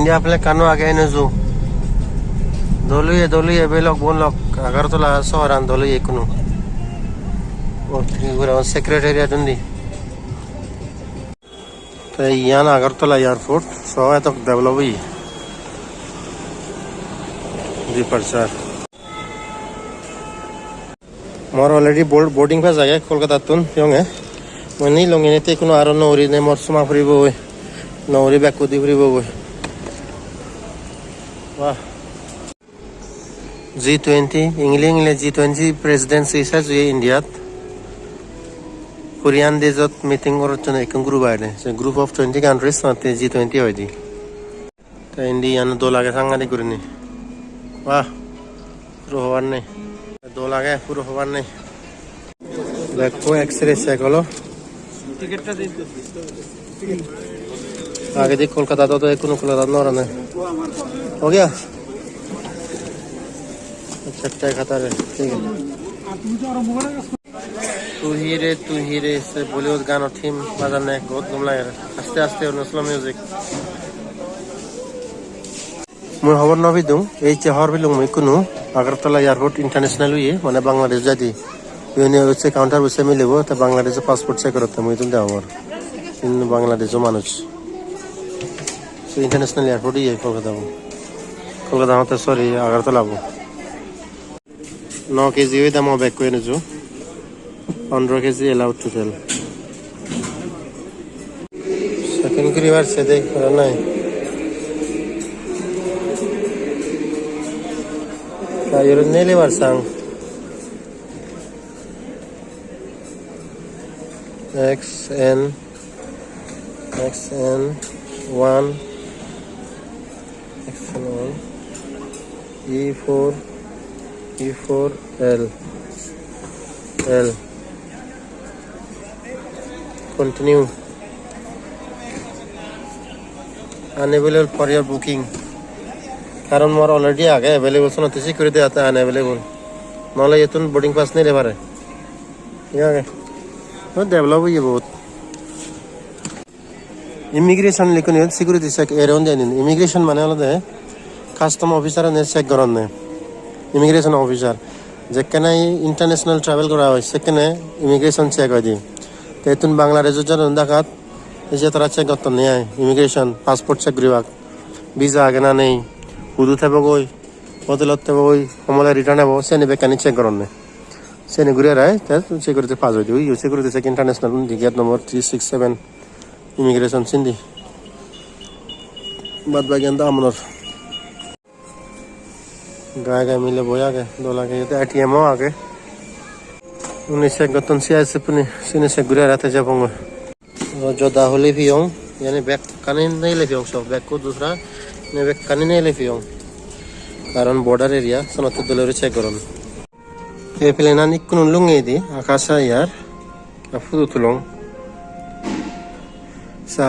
India plek kanu age nezu. Doluye belok bonlok Agartala soran doluye kunu. Oh, Tripura secretariat undi. तो यहाँ Agartala airport so है तो develop हुई जी प्रचार मोर already boarding pass आ गया कोलकाता तुन क्यों है मैं नहीं लूँगी नहीं तो कुछ आरो नौरी ने मोर सुमा फ्री वो नौरी बैक कुदी फ्री वो वाह G20 इंग्लैंड G20 प्रेसिडेंसी से जो ये India Korean desert meeting or to एक group आये थे group of 20 countries नाते G20 हुई थी तो इंडिया ने 2 लाख संगा नहीं करनी वाह पूरा हुआ नहीं 2 लाख है पूरा हुआ नहीं देखो एक्सरे चेक करो आगे देख कोलकाता तो एक कोलकाता ना रहने हो गया अच्छा खाता है ठीक है तू ही रे से बॉलीवुड गानों थीम बजाने बहुत गमला है आस्ते आस्ते और स्लो म्यूजिक मैं खबर ना भी दूँ ये चहर भी लूँ मैं कुनू अगरतला एयरपोर्ट इंटरनेशनल हुई है मैंने बांग्लादेश जाती यूनियन उससे काउंटर उससे मिले वो तो बांग्लादेश से पासपोर्ट से करते मैं तुम जाओ और इन बांग्लादेश जो मानुष तो इंटरनेशनल एयरपोर्ट ही है कोलकाता में तो सॉरी अगरतला वो 9 kg हुई था मैं बैक कोई नहीं 15 kg allowed to tell. Second river से देख रहा है। क्या ये नेले वर्षांग? XN 1 E4 L Continue. Unavailable for your booking. कारण मोर ऑलरेडी आ गया अवेलेबल सुनो तो सिक्योरिटी आता है अनअवेलेबल नॉले ये तुम बोर्डिंग पास नहीं ले पा रहे ये आ गए तो डेवलप हुई है बहुत इमिग्रेशन लेकिन ये सिक्योरिटी चेक एरोन जाने इमिग्रेशन माने वाला है कस्टम ऑफिसर ने चेक करने इमिग्रेशन ऑफिसर जेकने इंटरनेशनल ट्रैवल करा हुआ है सेकंड है इमिग्रेशन चेक हो दी तो तुम बांग्लादेश जो रंदा काट इसे तरह चेक करते नहीं है इमिग्रेशन पासपोर्ट चेक ग्रीवाक वीजा आगे ना नहीं हुदू थे बगोई होटल थे बगोई हमारे रिटर्न है वो सेने बेकानी चेक करने सेने गुरे रहा है तो सिक्योरिटी पास हो जाए security check international gate number 367 immigration सिंधी बाद बाकी अंदर अमनोर गाय मिले बोया गए 2 लाख ये तो ATM हो आगे उन्हें चेक करते हैं ऐसे पुने सीने से गुरे रहते जब होंगे जो दाहुली भी हों यानी बैग कने नहीं ले फियों सब बैग को दूसरा ने बैग कने नहीं ले फियों कारण बॉर्डर एरिया सनत दिलरे चेक करो ये प्लेन आनी कुन लुंगे दी आकाशा यार अफुदु तुलों सा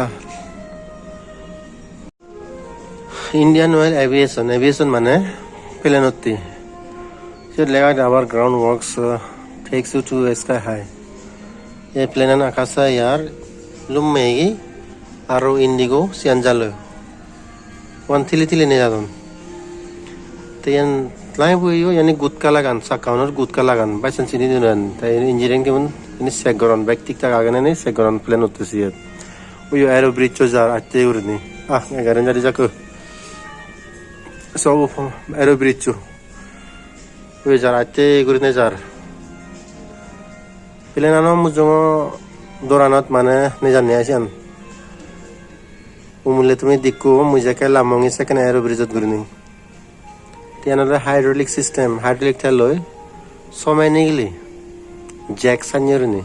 इंडियन ऑयल एविएशन माने प्लेन होती should like our ground works takes you to sky high ये प्लेन आकाशा यार लुम्मेगी आरो इंडिगो सियांजालो वन थिली नहीं जाता तो यान लाइन वो यानी गुटका लगान साकाउनर गुटका लगान बाइसन सिनी दिनन तो इंजीनियरिंग के मन इन्हें सेगरन बैग टिक तक आगे नहीं सेगरन प्लेन होते सी है वो यो एरो ब्रिज जो जार आते उड़नी एगारन जारी जाको सब एरो ब्रिज जो वो जार आते उड़ने जार प्लेन आना मुझे दोरानात माने नहीं जाने आसियान उमुले तुम्हें दिक्को मुझे क्या लामोंगे सेकंड एरो ब्रिज गुरनी त्यानले हाइड्रोलिक सिस्टम हाइड्रोलिक थलोय समय निगली जैक सन्यरनी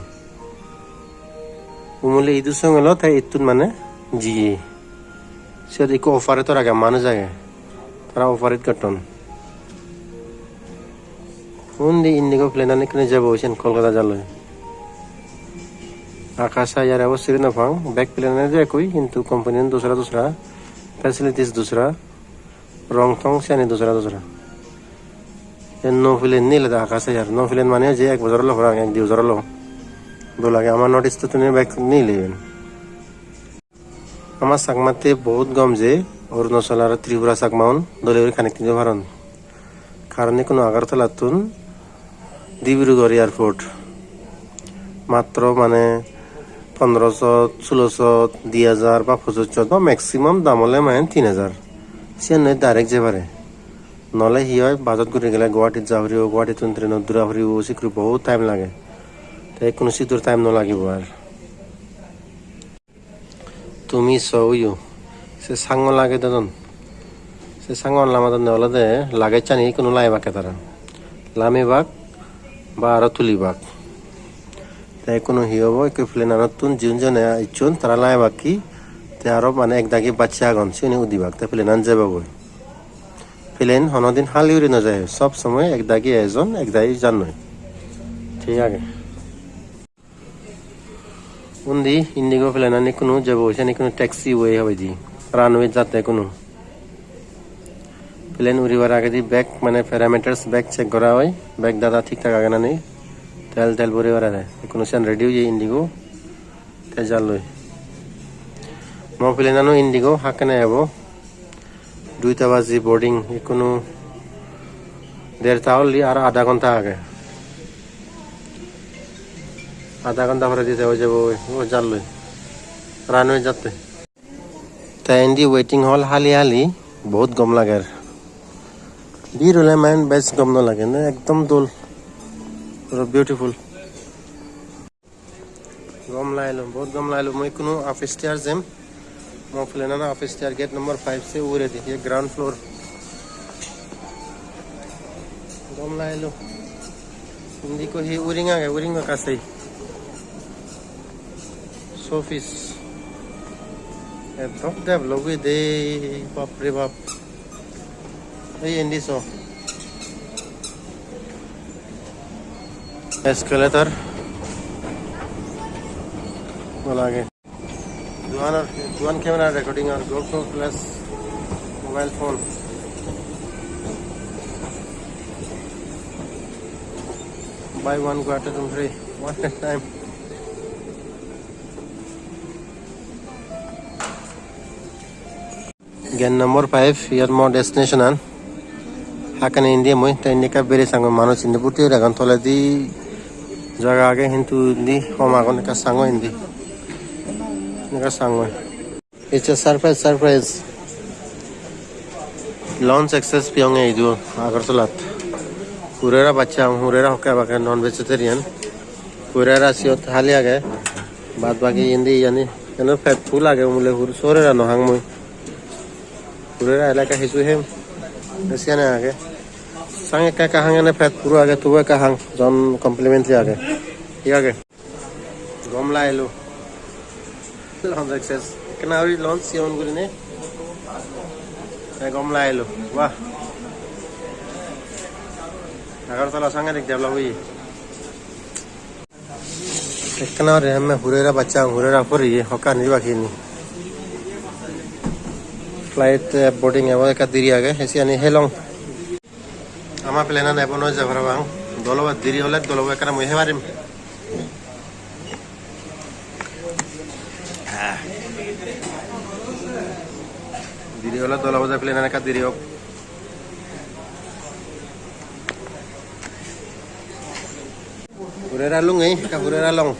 उमुले इदु संगलो था इतुन माने जी सर इको ऑफर तो रगा मान जाए तरा ऑफर इट कटन उन्दी इंडिगो प्लेन आने कने जब ओशन कोलकाता जालो आकाशा यार वो सिर न फांग बैक प्लेन है कोई किंतु कंपनी ने दूसरा फैसिलिटीज दूसरा रंग थोंग से नहीं दूसरा ये नो प्लेन नहीं लेता आकाशा यार नो प्लेन माने जे 1 बजर लो फरांग 1 बजर लो 2 लाख हमार नोटिस तो तूने बैक नहीं लेवन हमार संगमते बहुत गम जे অৰুণাচল আৰু ত্ৰিপুৰা চাকমাউন ডেলিভাৰী কানেক্টিং ভাৰণ কারণে কোনো আগারতলাতুন ডিব্রুগড় এয়ারপোর্ট মাত্র মানে 1500 1600 2000 বা 2500 বা ম্যাক্সিমাম দাম হলে মানে 3000 সে নয় ডাইরেক্ট যাবারে নলে হি হয় বাজত ঘুরে গেলে গুয়াহাটিত যাবরিব গুয়াহাটিত ট্রেনত দূরা ফুরিব সিকরি বহুত টাইম লাগে তাই কোনো সিদ্ধর টাইম নলাগিব আর তুমি সৌইও সে সাঙ্গ লাগে দন সে সাঙ্গ লামাদন নেওয়ালাদে লাগে চানি কোনো লাইবাকে তারা লামি বাঘ বা আরো তুলি বাঘ তাই কোনো হি হব একটু প্লেন আনতুন যিনজনে ইচ্ছুন তারা লাইবাক কি তে আরো মানে এক দাগি বাচ্চা আগন সিনি উদিবাক তাই প্লেন আন যাবো প্লেন হনদিন হালিউরি না যায় সব সময় এক দাগি এজন এক দাগি জান নয় ঠিক আছে উন্দি ইন্ডিগো প্লেন আনি কোনো যাবো সেখানে কোনো ট্যাক্সি ওয়ে হবে দি রানওয়ে যাতে কোনো প্লেন উড়িবার আগে দি ব্যাগ মানে প্যারামিটার্স ব্যাগ চেক করা হয় ব্যাগ দাদা ঠিকঠাক আগে না নেই তেল তেল ভরিবার আগে কোনো সেন রেডি হয়ে ইন্ডিগো তে জাল লই মো প্লেন আনো ইন্ডিগো হাকেনে হবো 2টা বাজি বোর্ডিং কোনো 1.5 তাহলে আর আধা ঘন্টা আগে আধা ঘন্টা পরে দিতে হয়ে যাবো ও জাল লই রানওয়ে যাতে তাই ইন্ডি ওয়েটিং হল হালি হালি বহুত গম লাগে দি রলে মান বেশ গম ন লাগে না একদম দোল পুরো বিউটিফুল গম লাইলো বহুত গম লাইলো মই কোনো অফিস টিয়ার যেম মো প্লেন না অফিস টিয়ার गेट नंबर 5 से उरे थी ये ग्राउंड फ्लोर गम लाइलो हिंदी को ही उरिंगा का सही सोफिस एकदम डेवलप हुई दे बाप रे बाप ये इंडी सो एस्केलेटर बोला आगे दुआन कैमरा रिकॉर्डिंग और GoPro plus mobile phone by one quarter तुम free one time gain number 5 यार मो डेस्टिनेशन आन हाकने इंडिया मोय त इंडिया का बेरे संग मानो चिन्ह पुटी रगन तोले दी जगह आगे हिंदू दी होमागन का संग इंदी का संग it's a surprise launch access पियोंगे इदु आगरतलात हुरेरा बच्चा हुरेरा होके बाके नॉन वेजिटेरियन हुरेरा सियो थाली आगे बाद बाकी इंदी यानी केनो फेट फुल आगे मुले हुर सोरेरा नहांग मोय हुरेरा इलाका हिसु है नसियाने आगे संगे का कहांगे ने फेट पुरो आगे तुवे कहांग जन कॉम्प्लीमेंट्री आगे ठीक आगे गमला एलो लॉन्च एक्सेस केना और लॉन्च सियोन गुरिने गमला एलो वाह अगरतला संगे देख डेवलप हुई केना रे हम हुरेरा बच्चा हुरेरा फरी हका नि बाखिनी फ्लाइट बोर्डिंग एबो का दिरी आगे हेसियानी हेलों आमा प्लेन ना एबो न जाबराबां दलबा दिरी हले दलबा kana মই হেবারিম दिरी हले दलबा जा प्लेन ना का दिरी होक हुरेरा लुंग का हुरेरा लंग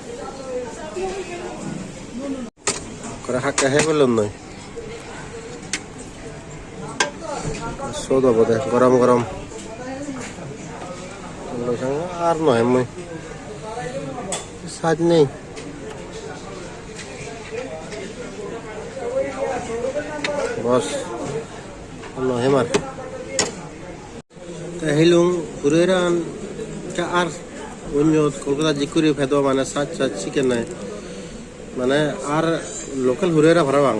करा हाका हे बोलुन नय सोदा बदे गरम गरम আর নয় মই সাজ নেই বস নয় মার তাহিলুং হুরেরান কা আর অন্য কলকাতা জিকুরি ফেদো মানে সাজ সাজ চিকেন নাই মানে আর লোকাল হুরেরা ভরাবাং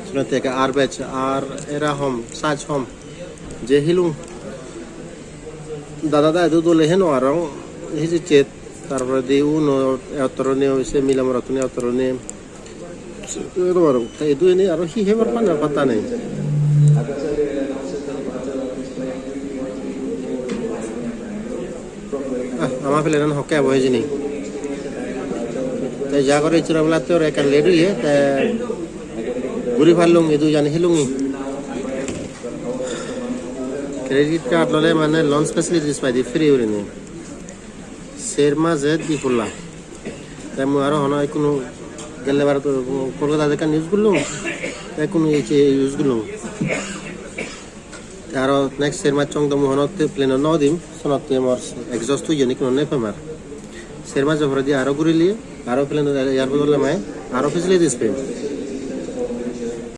শুনতে কা আর বেচ আর এরা হম সাজ হম যে হিলুং দাদা দা এদু দলে হেনো আরং হিজি চেত তারপরে দি উনো এতরনে হইছে মিলাম রতনে এতরনে এদু আরং তাই এদু এনে আর হি হেবার পানা পাতা নাই আমা প্লেন হকে বহে জিনি তাই যা করে ইচরা বলা তো রে কার লেডু হে তা ঘুরি ফারলুং এদু জানি হিলুঙি ক্রেডিট কার্ড ললে মানে লঞ্চ ফেসিলিটিস পাই দি ফ্রি উরিনি সেরমা যে দি ফুল্লা তাই মু আরো হন কোনো গেলে বার তো কলকাতা দেখা নিউজ গুলো তাই কোনো ইউজ গুলো আরো নেক্সট সেরমা চং তো মোহনতে প্লেন ন দিম সনতে মর এক্সস্ট হই জানি কোনো নে ফেমার সেরমা জফর দি আরো ঘুরিলি আরো প্লেন এয়ারপোর্ট ললে মাই আরো ফেসিলিটিস পে